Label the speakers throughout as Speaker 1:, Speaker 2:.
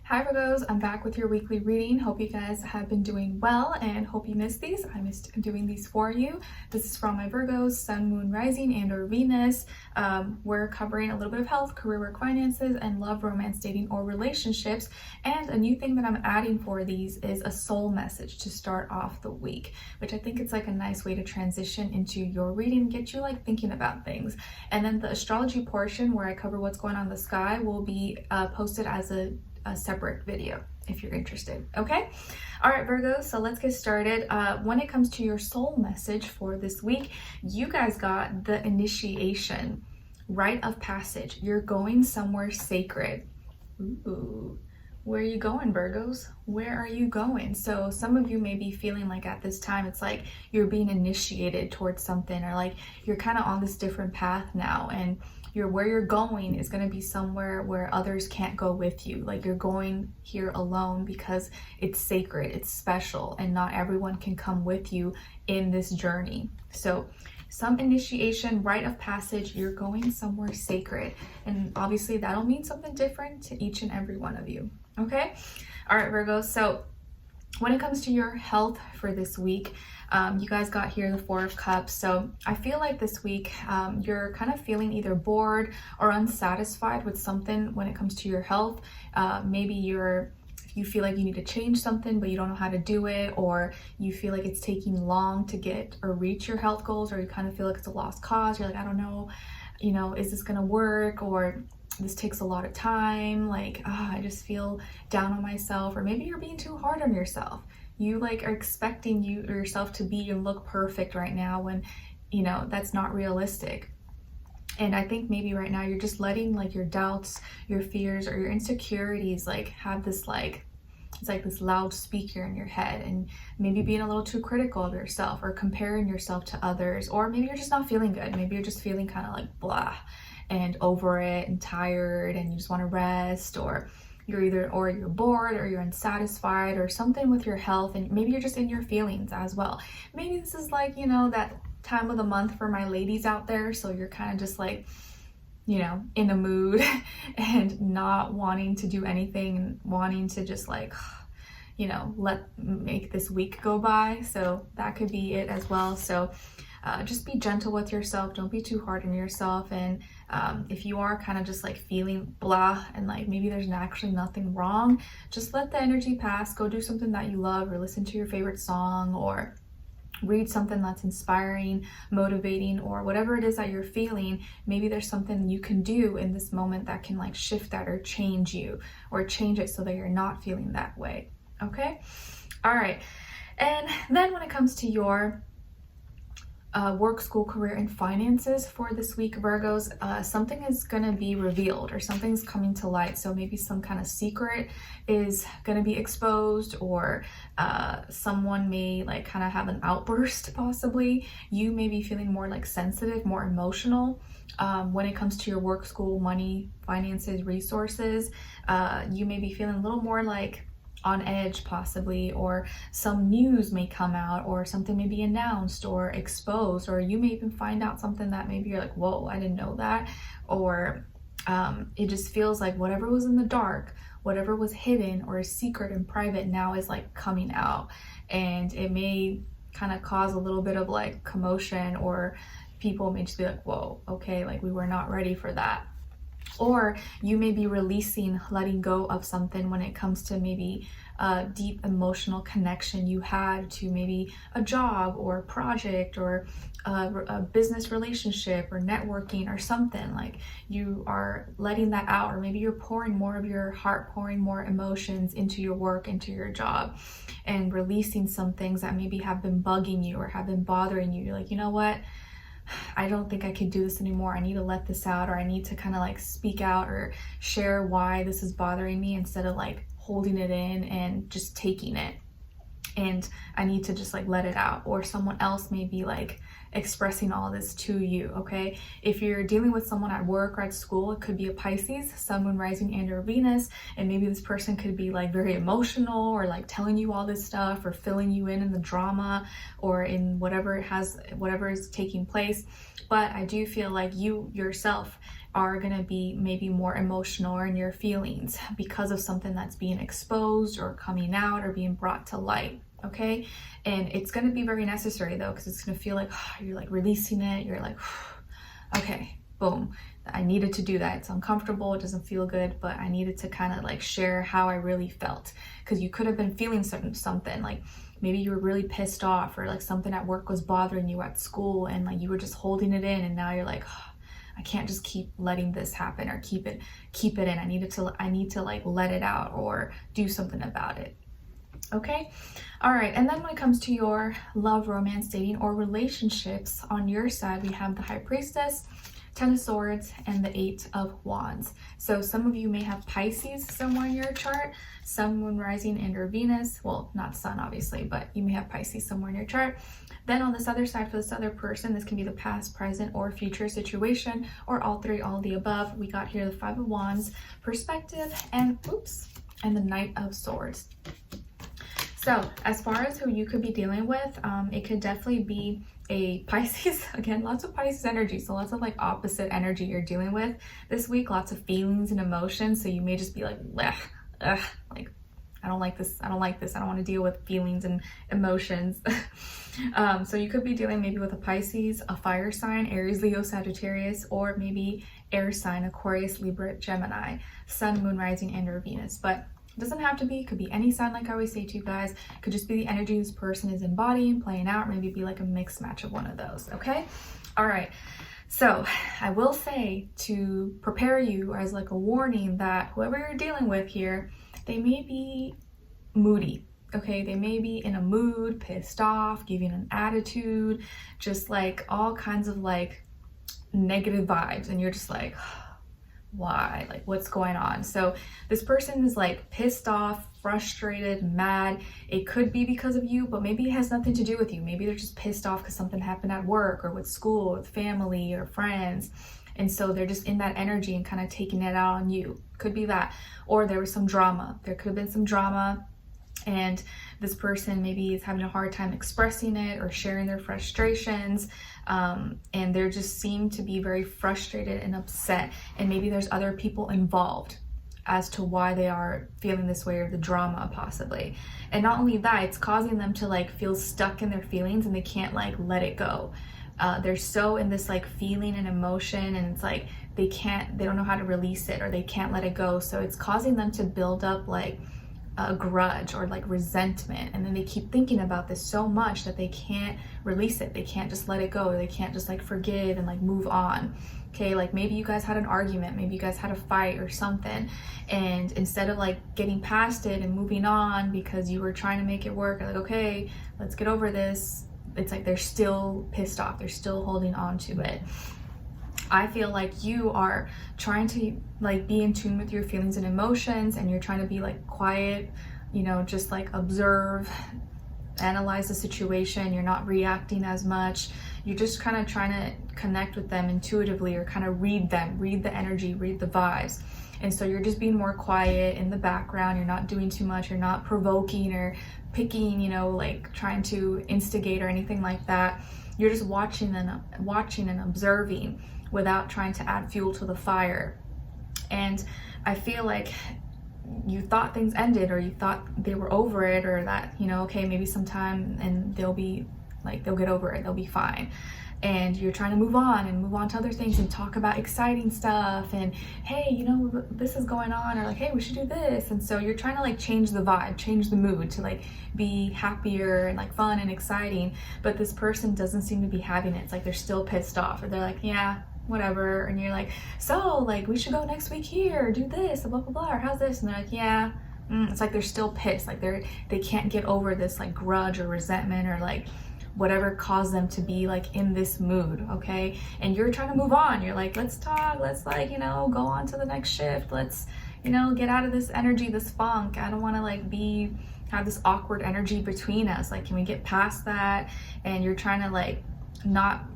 Speaker 1: Hi Virgos, I'm back with your weekly reading. Hope you guys have been doing well and hope you missed these. I missed doing these for you. This is from my Virgos, Sun, Moon, Rising, and or Venus. We're covering a little bit of health, career, work, finances, and love, romance, dating, or relationships. And a new thing that I'm adding for these is a soul message to start off the week, which I think it's like a nice way to transition into your reading, get you like thinking about things. And then the astrology portion where I cover what's going on in the sky will be posted as a separate video if you're interested. Okay, all right Virgo, so let's get started. When it comes to your soul message for this week, you guys got the initiation, rite of passage. You're going somewhere sacred. Ooh, where are you going, Virgos? Where are you going? So some of you may be feeling like at this time it's like you're being initiated towards something, or like you're kind of on this different path now, and where you're going is going to be somewhere where others can't go with you. Like you're going here alone because it's sacred, it's special, and not everyone can come with you in this journey. So some initiation, rite of passage, you're going somewhere sacred. And obviously that'll mean something different to each and every one of you. Okay? All right, Virgo. So when it comes to your health for this week, you guys got here the Four of Cups. So I feel like this week you're kind of feeling either bored or unsatisfied with something when it comes to your health. Maybe you feel like you need to change something, but you don't know how to do it, or you feel like it's taking long to get or reach your health goals, or you kind of feel like it's a lost cause. You're like, I don't know, is this gonna work, or this takes a lot of time, like I just feel down on myself. Or maybe you're being too hard on yourself. You like are expecting yourself to be and look perfect right now when that's not realistic. And I think maybe right now you're just letting like your doubts, your fears, or your insecurities like have this like, it's like this loud speaker in your head, and maybe being a little too critical of yourself or comparing yourself to others. Or maybe you're just not feeling good. Maybe you're just feeling kind of like blah and over it and tired and you just want to rest, or you're bored, or you're unsatisfied, or something with your health, and maybe you're just in your feelings as well. Maybe this is like, that time of the month for my ladies out there, so you're kind of just like, in a mood and not wanting to do anything and wanting to just like, make this week go by. So that could be it as well. So just be gentle with yourself. Don't be too hard on yourself. And if you are kind of just like feeling blah and like maybe there's actually nothing wrong, just let the energy pass. Go do something that you love, or listen to your favorite song, or read something that's inspiring, motivating, or whatever it is that you're feeling. Maybe there's something you can do in this moment that can like shift that or change you, or change it so that you're not feeling that way. Okay? All right. And then when it comes to your work, school, career, and finances for this week, Virgos, something is going to be revealed, or something's coming to light. So maybe some kind of secret is going to be exposed, or someone may like kind of have an outburst possibly. You may be feeling more like sensitive, more emotional when it comes to your work, school, money, finances, resources. You may be feeling a little more like on edge possibly, or some news may come out, or something may be announced or exposed, or you may even find out something that maybe you're like, whoa, I didn't know that. Or it just feels like whatever was in the dark, whatever was hidden or a secret and private now is like coming out, and it may kind of cause a little bit of like commotion, or people may just be like, whoa, okay, like we were not ready for that. Or you may be releasing, letting go of something when it comes to maybe a deep emotional connection you had to maybe a job or a project, or a business relationship, or networking, or something. Like you are letting that out, or maybe you're pouring more of your heart, pouring more emotions into your work, into your job, and releasing some things that maybe have been bugging you or have been bothering you. You're like, you know what? I don't think I can do this anymore. I need to let this out, or I need to kind of like speak out or share why this is bothering me, instead of like holding it in and just taking it. And I need to just like let it out. Or someone else may be like expressing all this to you. Okay, if you're dealing with someone at work or at school, it could be a Pisces, Sun, Moon, Rising, and or Venus, and maybe this person could be like very emotional, or like telling you all this stuff, or filling you in the drama, or in whatever is taking place. But I do feel like you yourself are going to be maybe more emotional or in your feelings because of something that's being exposed or coming out or being brought to light. Okay, and it's going to be very necessary though, because it's going to feel like you're like releasing it. You're like, okay, boom, I needed to do that. It's uncomfortable, it doesn't feel good, but I needed to kind of like share how I really felt, because you could have been feeling something like maybe you were really pissed off, or like something at work was bothering you at school, and like you were just holding it in, and now you're like, I can't just keep letting this happen, or keep it in. I need to like let it out or do something about it. Okay, all right. And then when it comes to your love, romance, dating, or relationships, on your side we have the High Priestess, Ten of Swords, and the Eight of Wands. So some of you may have Pisces somewhere in your chart, Sun, Moon, Rising, and or Venus. Well, not Sun obviously, but you may have Pisces somewhere in your chart. Then on this other side, for this other person, this can be the past, present, or future situation, or all three, all of the above. We got here the Five of Wands, perspective, and the Knight of Swords. So as far as who you could be dealing with, it could definitely be a Pisces. Again, lots of Pisces energy, so lots of like opposite energy you're dealing with this week. Lots of feelings and emotions, so you may just be like, like, I don't like this, I don't want to deal with feelings and emotions. So you could be dealing maybe with a Pisces, a fire sign, Aries, Leo, Sagittarius, or maybe air sign, Aquarius, Libra, Gemini, Sun, Moon, Rising, and or Venus. But it doesn't have to be, it could be any sign, like I always say to you guys. It could just be the energy this person is embodying, playing out, maybe be like a mixed match of one of those, okay? All right, so I will say, to prepare you as like a warning, that whoever you're dealing with here, they may be moody, okay? They may be in a mood, pissed off, giving an attitude, just like all kinds of like negative vibes, and you're just like, why? Like, what's going on? So this person is like pissed off, frustrated, mad. It could be because of you, but maybe it has nothing to do with you. Maybe they're just pissed off because something happened at work or with school, or with family or friends. And so they're just in that energy and kind of taking it out on you. Could be that. Or there was some drama. There could have been some drama, and this person maybe is having a hard time expressing it or sharing their frustrations, and they just seem to be very frustrated and upset, and maybe there's other people involved as to why they are feeling this way, or the drama possibly. And not only that, it's causing them to like feel stuck in their feelings, and they can't like let it go. They're so in this like feeling and emotion, and it's like they don't know how to release it, or they can't let it go. So it's causing them to build up like a grudge or like resentment, and then they keep thinking about this so much that they can't release it. They can't just let it go, or they can't just like forgive and like move on. Okay, like maybe you guys had an argument, maybe you guys had a fight or something, and instead of like getting past it and moving on because you were trying to make it work, like, okay, let's get over this, it's like they're still pissed off, they're still holding on to it. I feel like you are trying to like be in tune with your feelings and emotions, and you're trying to be like quiet, you know, just like observe, analyze the situation. You're not reacting as much. You're just kind of trying to connect with them intuitively, or kind of read them, read the energy, read the vibes. And so you're just being more quiet in the background. You're not doing too much. You're not provoking or picking, you know, like trying to instigate or anything like that. You're just watching and observing, without trying to add fuel to the fire. And I feel like you thought things ended, or you thought they were over it, or that, you know, okay, maybe sometime and they'll get over it, they'll be fine. And you're trying to move on to other things, and talk about exciting stuff, and hey, you know, this is going on, or like, hey, we should do this. And so you're trying to like change the vibe, change the mood to like be happier and like fun and exciting. But this person doesn't seem to be having it. It's like they're still pissed off, or they're like, yeah, whatever. And you're like, so like we should go next week here, do this, blah blah blah, or how's this? And they're like, yeah. It's like they're still pissed, like they can't get over this like grudge or resentment, or like whatever caused them to be like in this mood. Okay, and you're trying to move on. You're like, let's talk, let's like, you know, go on to the next shift, let's, you know, get out of this energy, this funk. I don't want to like have this awkward energy between us. Like, can we get past that? And you're trying to like not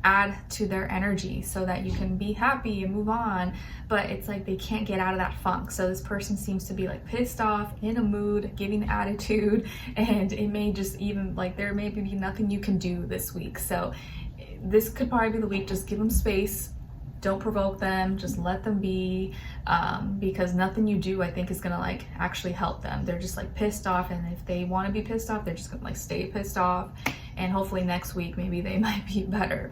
Speaker 1: add to their energy so that you can be happy and move on, but it's like they can't get out of that funk. So this person seems to be like pissed off, in a mood, giving attitude, and it may just even like there may be nothing you can do this week. So this could probably be the week. Just give them space, don't provoke them, just let them be, because nothing you do, I think, is gonna like actually help them. They're just like pissed off, and if they want to be pissed off, they're just gonna like stay pissed off, and hopefully next week maybe they might be better.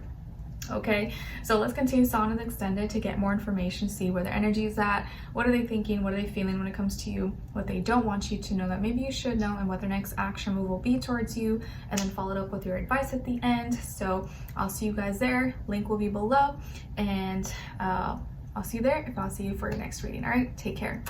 Speaker 1: Okay, so let's continue on and extended to get more information, see where their energy is at, what are they thinking, what are they feeling when it comes to you, what they don't want you to know that maybe you should know, and what their next action move will be towards you, and then followed up with your advice at the end. So I'll see you guys there. Link will be below, and I'll see you there if I'll see you for your next reading. All right, take care.